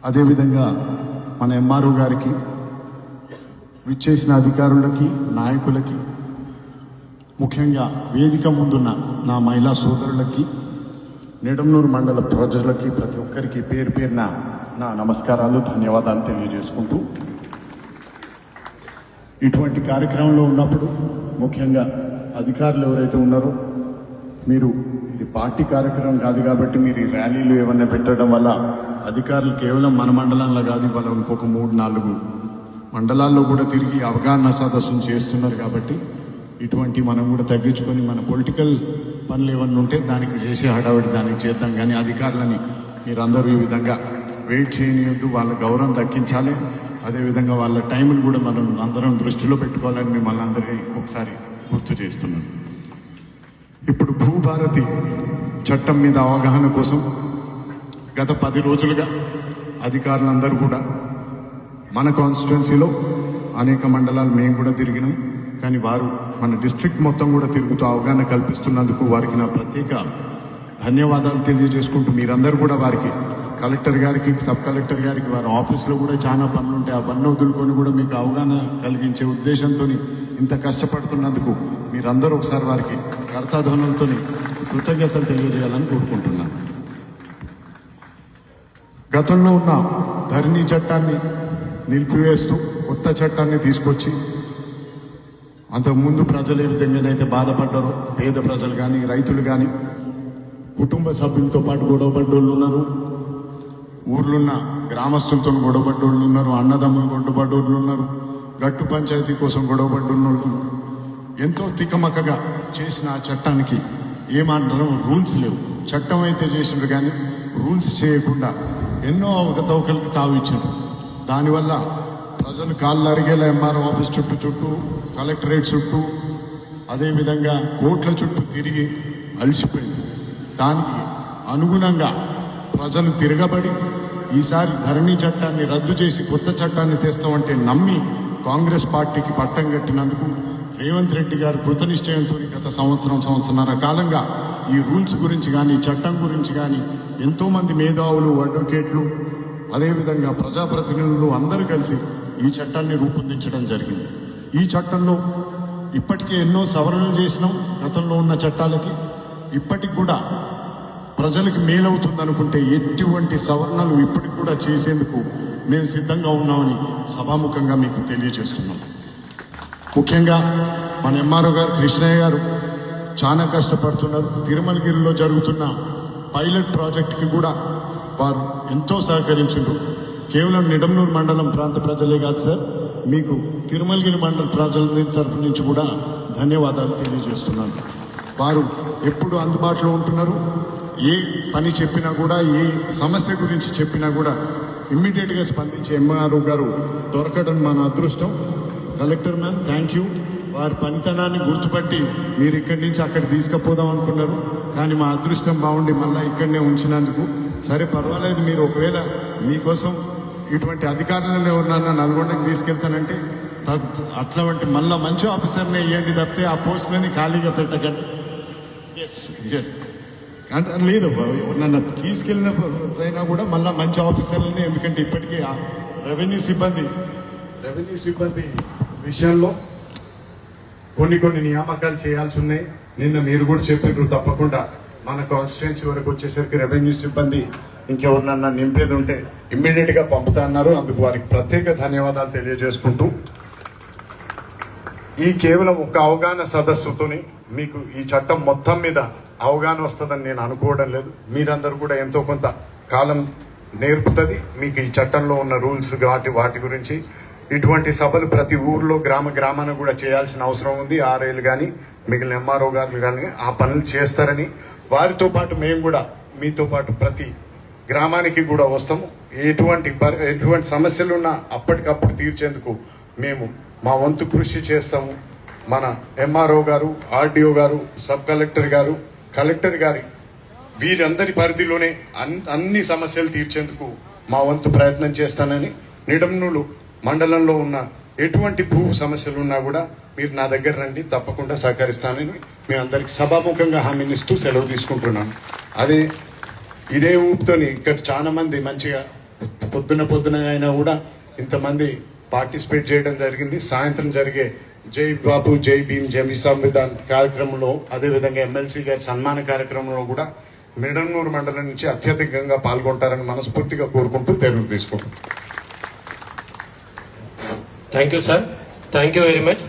అదేవిధంగా మన ఎంఆర్ఓ గారికి, విచ్చేసిన అధికారులకి, నాయకులకి, ముఖ్యంగా వేదిక ముందున్న నా మహిళా సోదరులకి, నిడమనూరు మండల ప్రజలకి, ప్రతి ఒక్కరికి పేరు పేరున నా నమస్కారాలు, ధన్యవాదాలు తెలియజేసుకుంటూ, ఇటువంటి కార్యక్రమంలో ఉన్నప్పుడు ముఖ్యంగా అధికారులు ఎవరైతే ఉన్నారో, మీరు ఇది పార్టీ కార్యక్రమం కాదు కాబట్టి మీరు ఈ ర్యాలీలు ఏమన్నా పెట్టడం వల్ల అధికారులు కేవలం మన మండలంలో కాదు, ఇవాళ ఇంకొక 3-4 మండలాల్లో కూడా తిరిగి అవగాహన సదస్సును చేస్తున్నారు. కాబట్టి ఇటువంటి మనం కూడా తగ్గించుకొని మన పొలిటికల్ పనులు ఏమన్నా ఉంటే దానికి చేసే హడావిడి దానికి చేద్దాం. కానీ అధికారులని మీరందరూ ఈ విధంగా వెయిట్ చేయనియొద్దు, వాళ్ళ గౌరవం దక్కించాలి. అదేవిధంగా వాళ్ళ టైంను కూడా మనం అందరం దృష్టిలో పెట్టుకోవాలని మిమ్మల్ని అందరినీ ఒకసారి గుర్తు చేస్తున్నాను. ఇప్పుడు భూభారతి చట్టం మీద అవగాహన కోసం గత 10 రోజులుగా అధికారులందరూ కూడా మన కాన్స్టిట్యున్సీలో అనేక మండలాలు మేము కూడా తిరిగినాం. కానీ వారు మన డిస్ట్రిక్ట్ మొత్తం కూడా తిరుగుతూ అవగాహన కల్పిస్తున్నందుకు వారికి నా ప్రత్యేక ధన్యవాదాలు తెలియజేసుకుంటూ, మీరందరూ కూడా వారికి, కలెక్టర్ గారికి, సబ్ కలెక్టర్ గారికి, వారి ఆఫీస్లో కూడా చాలా పనులు ఉంటాయి, ఆ పనులు వదులుకొని కూడా మీకు అవగాహన కలిగించే ఉద్దేశంతో ఇంత కష్టపడుతున్నందుకు మీరందరూ ఒకసారి వారికి కర్తాధ్వనులతో కృతజ్ఞతలు తెలియజేయాలని కోరుకుంటున్నాను. గతంలో ఉన్న ధరణి చట్టాన్ని నిలిపివేస్తూ కొత్త చట్టాన్ని తీసుకొచ్చి, అంతకుముందు ప్రజలు ఏ విధంగానైతే బాధపడ్డారో, పేద ప్రజలు కానీ, రైతులు కానీ, కుటుంబ సభ్యులతో పాటు గొడవపడ్డోళ్ళు ఉన్నారు, ఊర్లున్న గ్రామస్తులతో గొడవపడ్డోళ్ళు ఉన్నారు, అన్నదమ్ములు గొడవపడ్డోళ్ళు ఉన్నారు, గట్టు పంచాయతీ కోసం గొడవపడ్డోళ్ళు, ఎంతో తికమకగా చేసిన ఆ చట్టానికి ఏమంటారో రూల్స్ లేవు. చట్టం అయితే చేసిండ్రు కానీ రూల్స్ చేయకుండా ఎన్నో అవకతవకలకి తావిచ్చారు. దానివల్ల ప్రజలు కాళ్ళు అరిగేలా ఎంఆర్ఓ ఆఫీస్ చుట్టూ, కలెక్టరేట్ చుట్టూ, అదేవిధంగా కోట్ల చుట్టూ తిరిగి అలసిపోయింది. దానికి అనుగుణంగా ప్రజలు తిరగబడి ఈసారి ధరణి చట్టాన్ని రద్దు చేసి కొత్త చట్టాన్ని తెస్తామంటే నమ్మి కాంగ్రెస్ పార్టీకి పట్టం కట్టినందుకు రేవంత్ రెడ్డి గారు కృతనిశ్చయంతో గత సంవత్సరన్నర కాలంగా ఈ రూల్స్ గురించి కానీ, చట్టం గురించి కానీ ఎంతోమంది మేధావులు, అడ్వకేట్లు, అదేవిధంగా ప్రజాప్రతినిధులు అందరూ కలిసి ఈ చట్టాన్ని రూపొందించడం జరిగింది. ఈ చట్టంలో ఇప్పటికే ఎన్నో సవరణలు చేసినాం. గతంలో ఉన్న చట్టాలకి ఇప్పటికి కూడా ప్రజలకు మేలవుతుంది అనుకుంటే ఎటువంటి సవరణలు ఇప్పటికి కూడా చేసేందుకు మేము సిద్ధంగా ఉన్నామని సభాముఖంగా మీకు తెలియజేస్తున్నాం. ముఖ్యంగా మన ఎంఆర్ఓ గారు, కృష్ణయ్య గారు చాలా కష్టపడుతున్నారు. తిరుమలగిరిలో జరుగుతున్న పైలట్ ప్రాజెక్టుకి కూడా వారు ఎంతో సహకరించారు. కేవలం నిడమనూరు మండలం ప్రాంత ప్రజలే కాదు సార్, మీకు తిరుమలగిరి మండల ప్రజల తరఫు నుంచి కూడా ధన్యవాదాలు తెలియజేస్తున్నాను. వారు ఎప్పుడు అందుబాటులో ఉంటున్నారు. ఏ పని చెప్పినా కూడా, ఏ సమస్య గురించి చెప్పినా కూడా ఇమ్మీడియట్గా స్పందించే ఎంఆర్ఓ గారు దొరకడం మన అదృష్టం. Collector ma'am, thank you. వారి పనితనాన్ని గుర్తుపట్టి మీరు ఇక్కడి నుంచి అక్కడ తీసుకుపోదాం అనుకున్నారు, కానీ మా అదృష్టం బాగుండి మళ్ళీ ఇక్కడనే ఉంచినందుకు. సరే పర్వాలేదు, మీరు ఒకవేళ మీకోసం ఇటువంటి అధికారులను ఎవరినన్నా నల్గొండకి తీసుకెళ్తానంటే అట్లాంటి మళ్ళీ మంచి ఆఫీసర్నే ఇవ్వండి తప్పితే ఆ పోస్టులని ఖాళీగా పెట్టకండి. ఎస్ అంటే లేదు, నన్ను తీసుకెళ్ళినైనా కూడా మళ్ళీ మంచి ఆఫీసర్లని, ఎందుకంటే ఇప్పటికీ రెవెన్యూ సిబ్బంది విషయంలో కొన్ని నియామకాలు చేయాల్సి ఉన్నాయి. నిన్న మీరు కూడా చెప్పారు, తప్పకుండా మన కాన్స్టిట్యున్సీ వరకు వచ్చేసరికి రెవెన్యూ సిబ్బంది ఇంకెవరినన్నా నింపేది ఉంటే ఇమ్మీడియట్ గా పంపుతా అన్నారు. అందుకు వారికి ప్రత్యేక ధన్యవాదాలు తెలియజేసుకుంటూ, ఈ కేవలం ఒక అవగాహన సదస్సుతోని మీకు ఈ చట్టం మొత్తం మీద అవగాహన వస్తుందని నేను అనుకోవడం లేదు. మీరందరూ కూడా ఎంతో కొంత కాలం నేర్పుతుంది మీకు ఈ చట్టంలో ఉన్న రూల్స్ వాటి గురించి. ఇటువంటి సభలు ప్రతి ఊర్లో, గ్రామాన కూడా చేయాల్సిన అవసరం ఉంది. ఆర్ఐలు కానీ, మిగిలిన ఎంఆర్ఓ గారు కానీ ఆ పనులు చేస్తారని, వారితో పాటు మేము కూడా మీతో పాటు ప్రతి గ్రామానికి కూడా వస్తాము. ఎటువంటి సమస్యలున్నా అప్పటికప్పుడు తీర్చేందుకు మేము మా వంతు కృషి చేస్తాము. మన ఎంఆర్ఓ గారు, ఆర్డీఓ గారు, సబ్ కలెక్టర్ గారు, కలెక్టర్ గారి వీరందరి పరిధిలోనే అన్ని సమస్యలు తీర్చేందుకు మా వంతు ప్రయత్నం చేస్తానని, నిడమనూరు మండలంలో ఉన్న ఎటువంటి భూ సమస్యలు ఉన్నా కూడా మీరు నా దగ్గర రండి, తప్పకుండా సహకరిస్తానని మీ అందరికి సభాముఖంగా హామీనిస్తూ సెలవు తీసుకుంటున్నాను. ఇదే ఊపుతోని ఇక్కడ చాలా మంది మంచిగా పొద్దున అయినా కూడా ఇంతమంది పార్టిసిపేట్ చేయడం జరిగింది. సాయంత్రం జరిగే జై బాపు జై భీమ్ జై సంవిధాన్ కార్యక్రమంలో, అదేవిధంగా ఎమ్మెల్సీ గారి సన్మాన కార్యక్రమంలో కూడా మిడన్నూరు మండలం నుంచి అత్యధికంగా పాల్గొంటారని మనస్ఫూర్తిగా కోరుకుంటూ తెలుగు తీసుకుంటాం. Thank you sir, thank you very much.